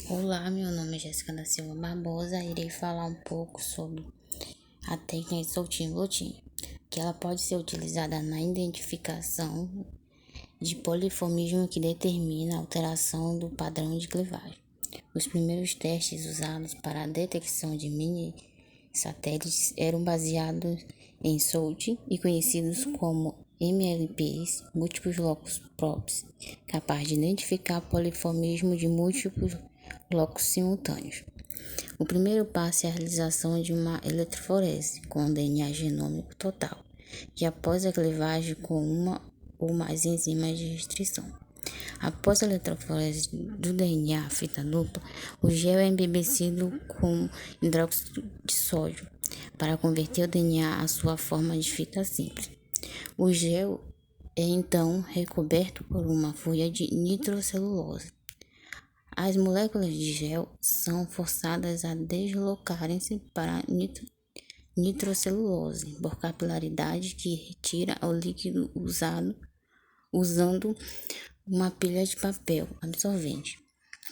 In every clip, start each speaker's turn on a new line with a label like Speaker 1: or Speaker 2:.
Speaker 1: Olá, meu nome é Jéssica da Silva Barbosa. Irei falar um pouco sobre a técnica de Soutinho-Blottin, que ela pode ser utilizada na identificação de poliformismo que determina a alteração do padrão de clivagem. Os primeiros testes usados para a detecção de mini satélites eram baseados em SOLT e conhecidos como MLPs, múltiplos locus probes, capaz de identificar poliformismo de múltiplos locus simultâneos. O primeiro passo é a realização de uma eletroforese com DNA genômico total, e após a clivagem com uma ou mais enzimas de restrição. Após a eletroforese do DNA fita dupla, o gel é embebecido com hidróxido de sódio para converter o DNA à sua forma de fita simples. O gel é então recoberto por uma folha de nitrocelulose. As moléculas de gel são forçadas a deslocarem-se para a nitrocelulose por capilaridade que retira o líquido usando uma pilha de papel absorvente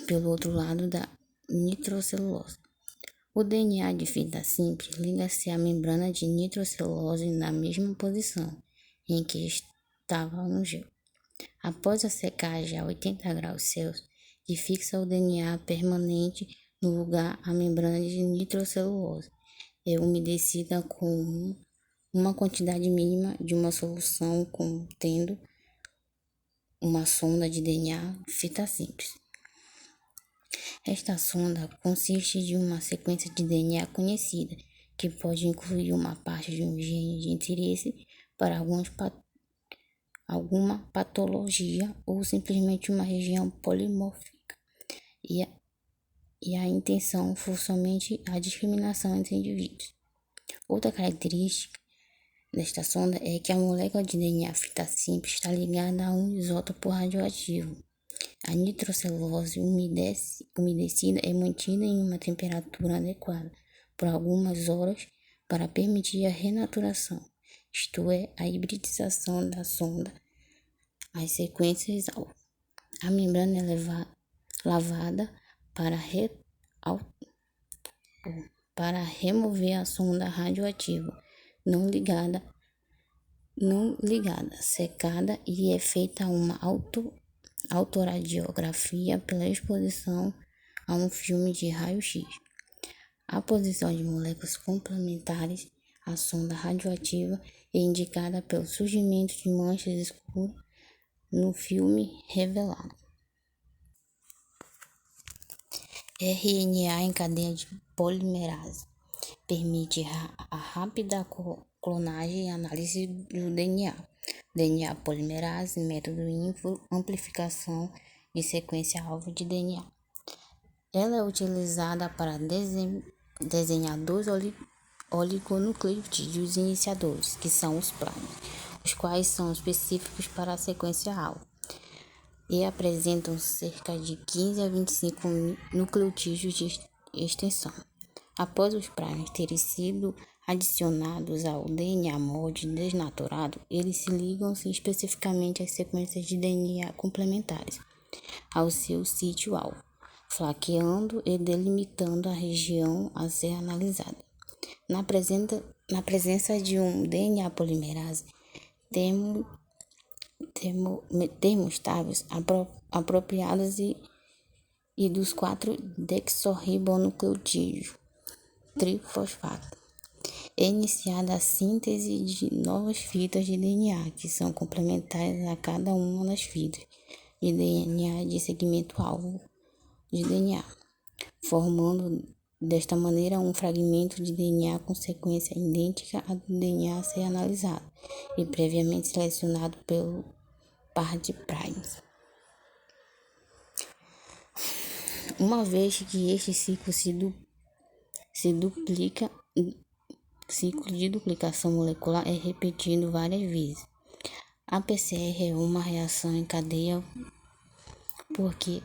Speaker 1: pelo outro lado da nitrocelulose. O DNA de fita simples liga-se à membrana de nitrocelulose na mesma posição em que estava no gel. Após a secagem a 80 graus Celsius, que fixa o DNA permanente no lugar, a membrana de nitrocelulose é umedecida com uma quantidade mínima de uma solução contendo uma sonda de DNA fita simples. Esta sonda consiste de uma sequência de DNA conhecida, que pode incluir uma parte de um gene de interesse para alguma patologia ou simplesmente uma região polimórfica. E a intenção for somente a discriminação entre indivíduos. Outra característica desta sonda é que a molécula de DNA fita simples está ligada a um isótopo radioativo. A nitrocelulose umedecida é mantida em uma temperatura adequada por algumas horas para permitir a renaturação, isto é, a hibridização da sonda às sequências alvo. A membrana é lavada para remover a sonda radioativa não ligada, secada, e é feita uma autoradiografia pela exposição a um filme de raio-x. A posição de moléculas complementares à sonda radioativa é indicada pelo surgimento de manchas escuras no filme revelado. RNA em cadeia de polimerase permite a rápida clonagem e análise do DNA. DNA polimerase, método amplificação de sequência-alvo de DNA. Ela é utilizada para desenhar dois oligonucleotídeos iniciadores, que são os primes, os quais são específicos para a sequência-alvo e apresentam cerca de 15 a 25 nucleotídeos de extensão. Após os primes terem sido adicionados ao DNA molde desnaturado, eles se ligam-se especificamente às sequências de DNA complementares ao seu sítio-alvo, flanqueando e delimitando a região a ser analisada. Na presença de um DNA polimerase, termostáveis apropriados e dos 4 desoxirribonucleotídeos trifosfato. É iniciada a síntese de novas fitas de DNA, que são complementares a cada uma das fitas de DNA de segmento-alvo de DNA, formando desta maneira um fragmento de DNA com sequência idêntica à do DNA a ser analisado e previamente selecionado pelo par de primes. Uma vez que este ciclo de duplicação molecular é repetido várias vezes. A PCR é uma reação em cadeia porque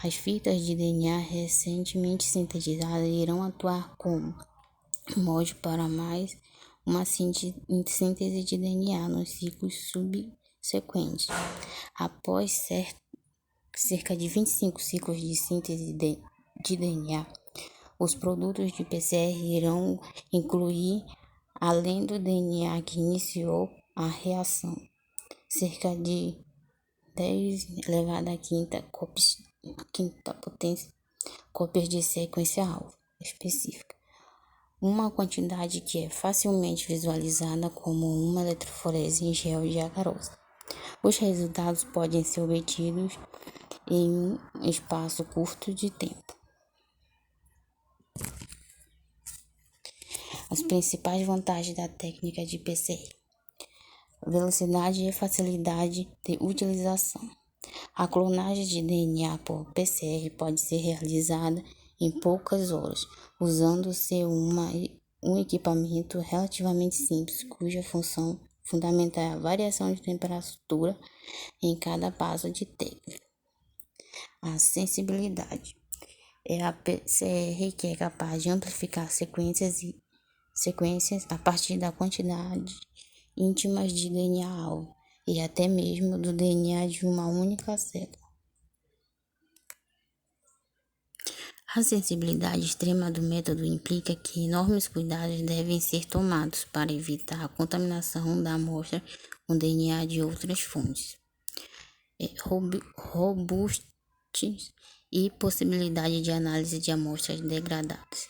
Speaker 1: as fitas de DNA recentemente sintetizadas irão atuar como molde para mais uma síntese de DNA nos ciclos subsequentes. Após cerca de 25 ciclos de síntese de DNA. Os produtos de PCR irão incluir, além do DNA que iniciou a reação, cerca de 10 elevado à quinta potência cópias de sequência-alvo específica. Uma quantidade que é facilmente visualizada como uma eletroforese em gel de agarose. Os resultados podem ser obtidos em um espaço curto de tempo. As principais vantagens da técnica de PCR: velocidade e facilidade de utilização. A clonagem de DNA por PCR pode ser realizada em poucas horas, usando-se um equipamento relativamente simples, cuja função fundamental é a variação de temperatura em cada passo de técnica. A sensibilidade é a PCR que é capaz de amplificar sequências a partir da quantidade íntimas de DNA-alvo e até mesmo do DNA de uma única célula. A sensibilidade extrema do método implica que enormes cuidados devem ser tomados para evitar a contaminação da amostra com DNA de outras fontes. Robustez e possibilidade de análise de amostras degradadas.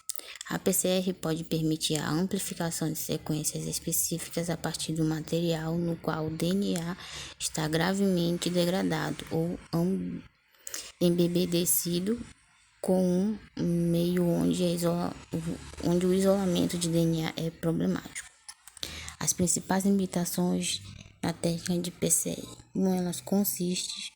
Speaker 1: A PCR pode permitir a amplificação de sequências específicas a partir do material no qual o DNA está gravemente degradado ou embebedecido com um meio onde o isolamento de DNA é problemático. As principais limitações na técnica de PCR, elas consistem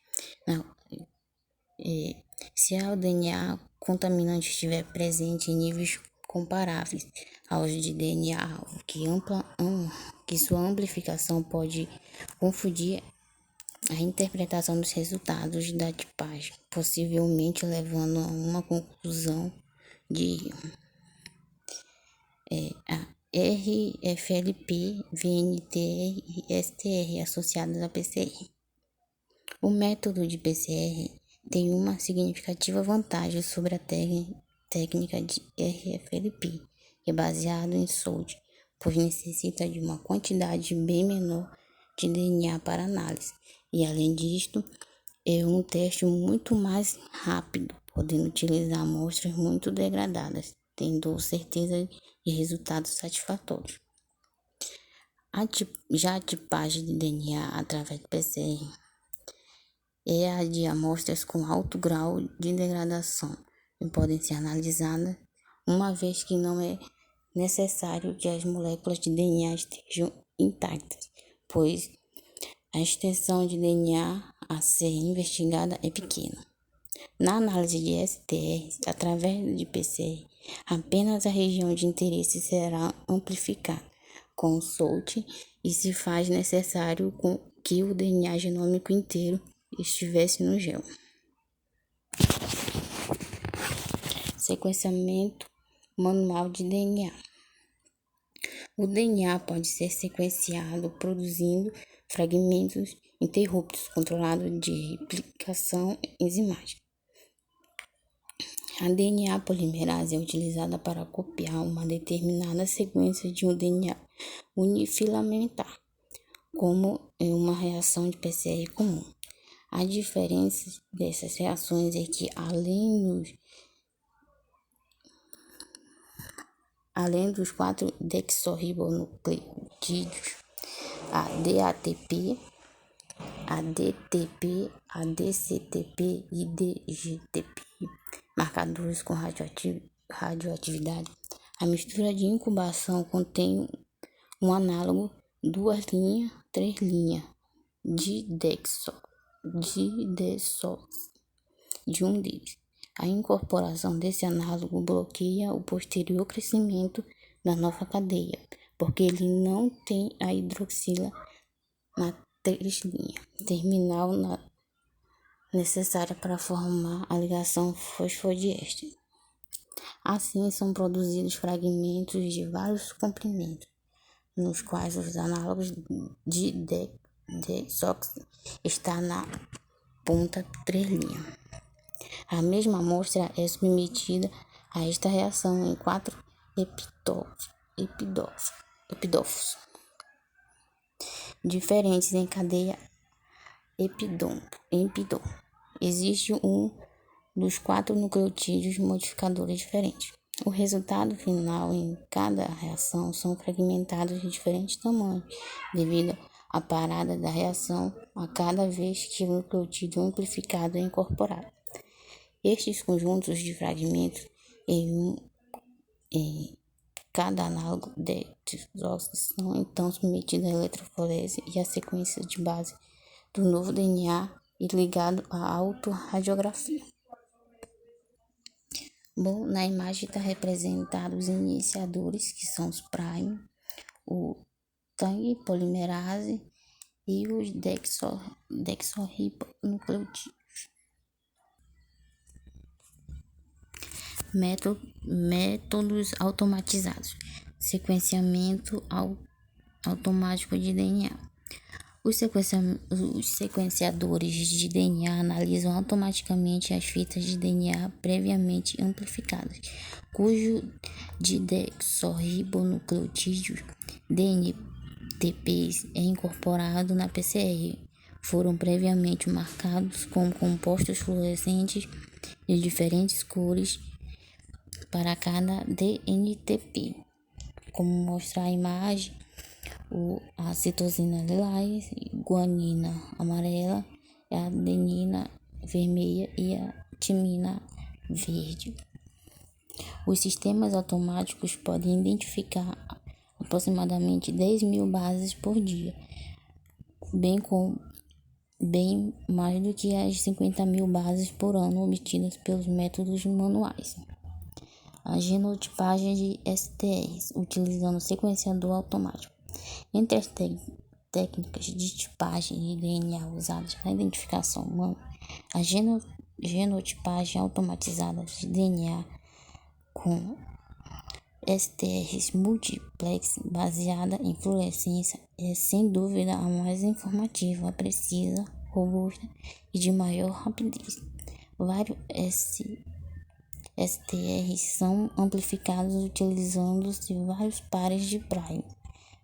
Speaker 1: se o DNA contaminante estiver presente em níveis comparáveis aos de DNA-alvo, que sua amplificação pode confundir a interpretação dos resultados da tipagem, possivelmente levando a uma conclusão de RFLP, VNTR e STR associadas à PCR. O método de PCR tem uma significativa vantagem sobre a técnica de RFLP, que é baseado em SOLD, pois necessita de uma quantidade bem menor de DNA para análise, e além disto, é um teste muito mais rápido, podendo utilizar amostras muito degradadas, tendo certeza de resultados satisfatórios. Já a tipagem de DNA através de PCR é a de amostras com alto grau de degradação e podem ser analisadas, uma vez que não é necessário que as moléculas de DNA estejam intactas, pois a extensão de DNA a ser investigada é pequena. Na análise de STR, através de PCR, apenas a região de interesse será amplificada com o SOLT e se faz necessário que o DNA genômico inteiro estivesse no gel. Sequenciamento manual de DNA. O DNA pode ser sequenciado produzindo fragmentos interruptos controlados de replicação enzimática. A DNA polimerase é utilizada para copiar uma determinada sequência de um DNA unifilamentar, como em uma reação de PCR comum. A diferença dessas reações é que, além dos 4 desoxirribonucleotídeos, a DATP, a DTP, a DCTP e DGTP, marcadores com radioatividade, a mistura de incubação contém um análogo 2 linhas, 3 linhas de de um deles. A incorporação desse análogo bloqueia o posterior crescimento da nova cadeia, porque ele não tem a hidroxila na 3 linhas terminal necessária para formar a ligação fosfodiéster. Assim, são produzidos fragmentos de vários comprimentos, nos quais os análogos de desox está na ponta 3'. A mesma amostra é submetida a esta reação em 4 epidófilos diferentes em cadeia epidom. Existe um dos 4 nucleotídeos modificadores diferentes. O resultado final em cada reação são fragmentados de diferentes tamanhos, devido à parada da reação a cada vez que o nucleotídeo amplificado é incorporado. Estes conjuntos de fragmentos em cada análogo de desoxi são então submetidos à eletroforese e à sequência de base do novo DNA e ligado à autorradiografia. Bom, na imagem está representado os iniciadores, que são os prime, o tang polimerase e os desoxirribonucleotídeos. Métodos automatizados. Sequenciamento automático de DNA. Os sequenciadores de DNA analisam automaticamente as fitas de DNA previamente amplificadas, cujo de desoxirribonucleotídeos DNTPs é incorporado na PCR. Foram previamente marcados como compostos fluorescentes de diferentes cores para cada DNTP, como mostra a imagem. A citosina lilás, guanina amarela, a adenina vermelha e a timina verde. Os sistemas automáticos podem identificar aproximadamente 10.000 bases por dia, bem mais do que as 50.000 bases por ano obtidas pelos métodos manuais. A genotipagem de STRs, utilizando sequenciador automático. Entre as técnicas de tipagem de DNA usadas na identificação humana, a genotipagem automatizada de DNA com STRs multiplex baseada em fluorescência é sem dúvida a mais informativa, precisa, robusta e de maior rapidez. Vários STRs são amplificados utilizando-se vários pares de prime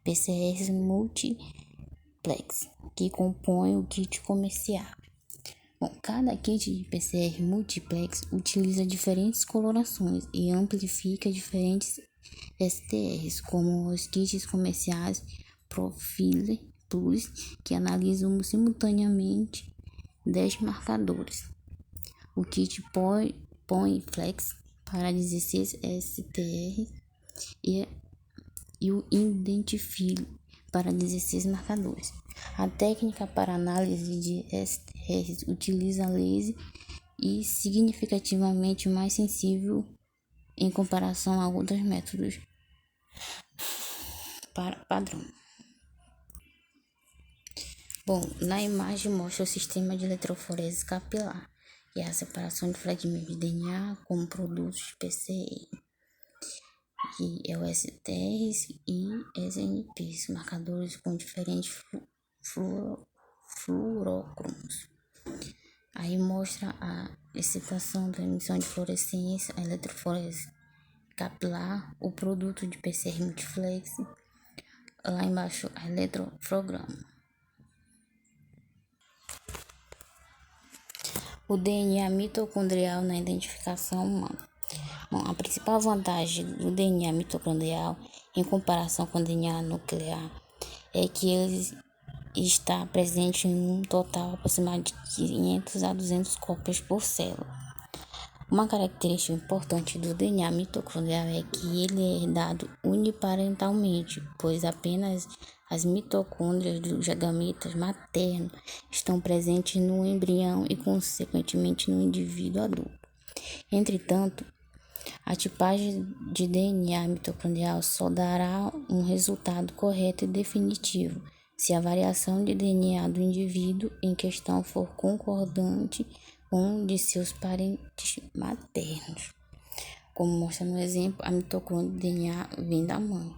Speaker 1: PCRs multiplex, que compõem o kit comercial. Bom, cada kit de PCR multiplex utiliza diferentes colorações e amplifica diferentes STRs, como os kits comerciais Profile Plus, que analisam simultaneamente 10 marcadores. O kit PointFlex para 16 STRs e o Identify para 16 marcadores. A técnica para análise de STRs utiliza laser e significativamente mais sensível em comparação a outros métodos padrão. Bom, na imagem mostra o sistema de eletroforese capilar, que é a separação de fragmentos de DNA como produtos de PCR. Que é o STRs e SNPs, marcadores com diferentes fluorocromos. Aí mostra a excitação da emissão de fluorescência, a eletroforese capilar, o produto de PCR multiplex, lá embaixo a eletroflograma. O DNA mitocondrial na identificação humana. Bom, a principal vantagem do DNA mitocondrial em comparação com o DNA nuclear é que ele está presente em um total aproximado de 500 a 200 cópias por célula. Uma característica importante do DNA mitocondrial é que ele é herdado uniparentalmente, pois apenas as mitocôndrias dos gametas maternos estão presentes no embrião e, consequentemente, no indivíduo adulto. Entretanto, a tipagem de DNA mitocondrial só dará um resultado correto e definitivo se a variação de DNA do indivíduo em questão for concordante com um de seus parentes maternos. Como mostra no exemplo, a mitocôndria do DNA vem da mãe.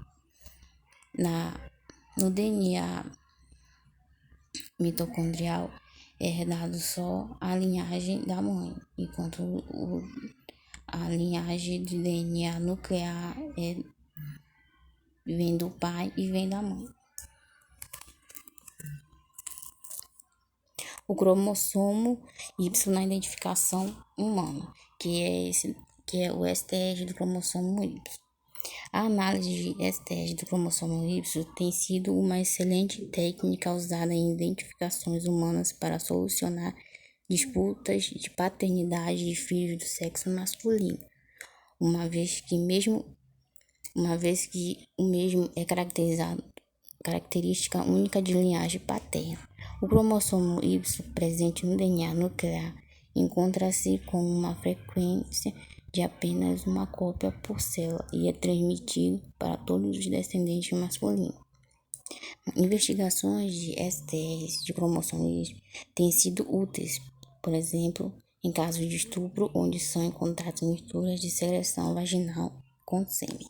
Speaker 1: No DNA mitocondrial é herdado só a linhagem da mãe, enquanto a linhagem de DNA nuclear vem do pai e vem da mãe. O cromossomo Y na identificação humana, que é o STS do cromossomo Y. A análise de STS do cromossomo Y tem sido uma excelente técnica usada em identificações humanas para solucionar disputas de paternidade de filhos do sexo masculino, uma vez que o mesmo é característica única de linhagem paterna. O cromossomo Y presente no DNA nuclear encontra-se com uma frequência de apenas uma cópia por célula e é transmitido para todos os descendentes masculinos. Investigações de STS de cromossomo Y têm sido úteis, por exemplo, em casos de estupro, onde são encontradas misturas de secreção vaginal com sêmen.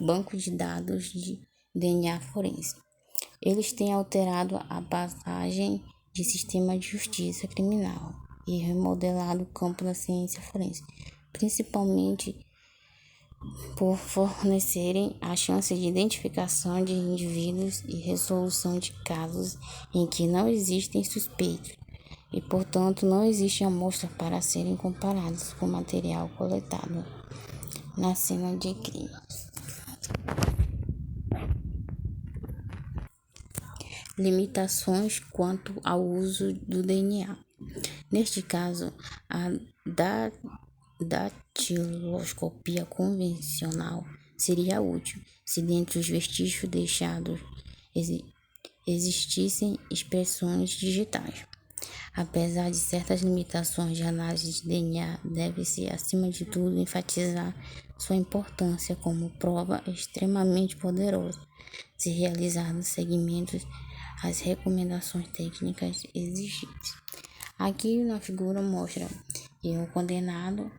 Speaker 1: Banco de dados de DNA forense. Eles têm alterado a passagem de sistema de justiça criminal e remodelado o campo da ciência forense, principalmente por fornecerem a chance de identificação de indivíduos e resolução de casos em que não existem suspeitos e, portanto, não existe amostra para serem comparados com material coletado na cena de crime. Limitações quanto ao uso do DNA. Neste caso, a datiloscopia convencional seria útil se dentre os vestígios deixados existissem expressões digitais. Apesar de certas limitações de análise de DNA, deve-se, acima de tudo, enfatizar sua importância como prova extremamente poderosa, se realizados segmentos às recomendações técnicas exigidas. Aqui na figura mostra que o condenado,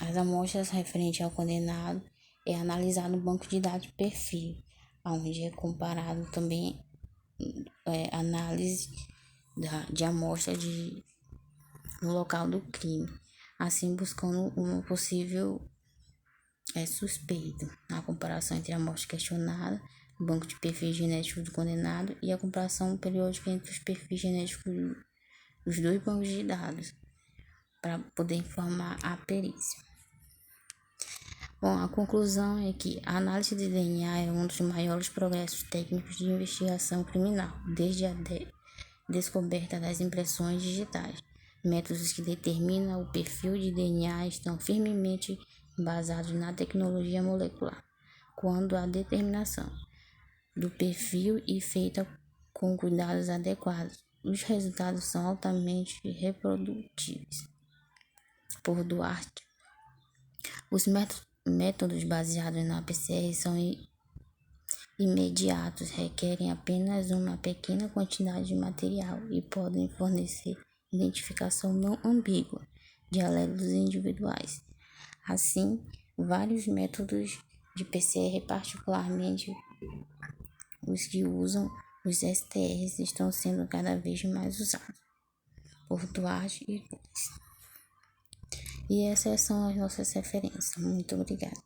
Speaker 1: as amostras referentes ao condenado é analisado no banco de dados de perfil, onde é comparado também análise de amostra no local do crime, assim buscando um possível suspeito, na comparação entre a amostra questionada, o banco de perfis genéticos do condenado e a comparação periódica entre os perfis genéticos dos dois bancos de dados, para poder informar a perícia. Bom, a conclusão é que a análise de DNA é um dos maiores progressos técnicos de investigação criminal, desde a descoberta das impressões digitais. Métodos que determinam o perfil de DNA estão firmemente embasados na tecnologia molecular, quando a determinação do perfil é feita com cuidados adequados. Os resultados são altamente reprodutíveis. Por Duarte, os métodos baseados na PCR são imediatos, requerem apenas uma pequena quantidade de material e podem fornecer identificação não ambígua de alélos individuais. Assim, vários métodos de PCR, particularmente os que usam os STRs, estão sendo cada vez mais usados por Duarte e Gomes. E essas são as nossas referências. Muito obrigada.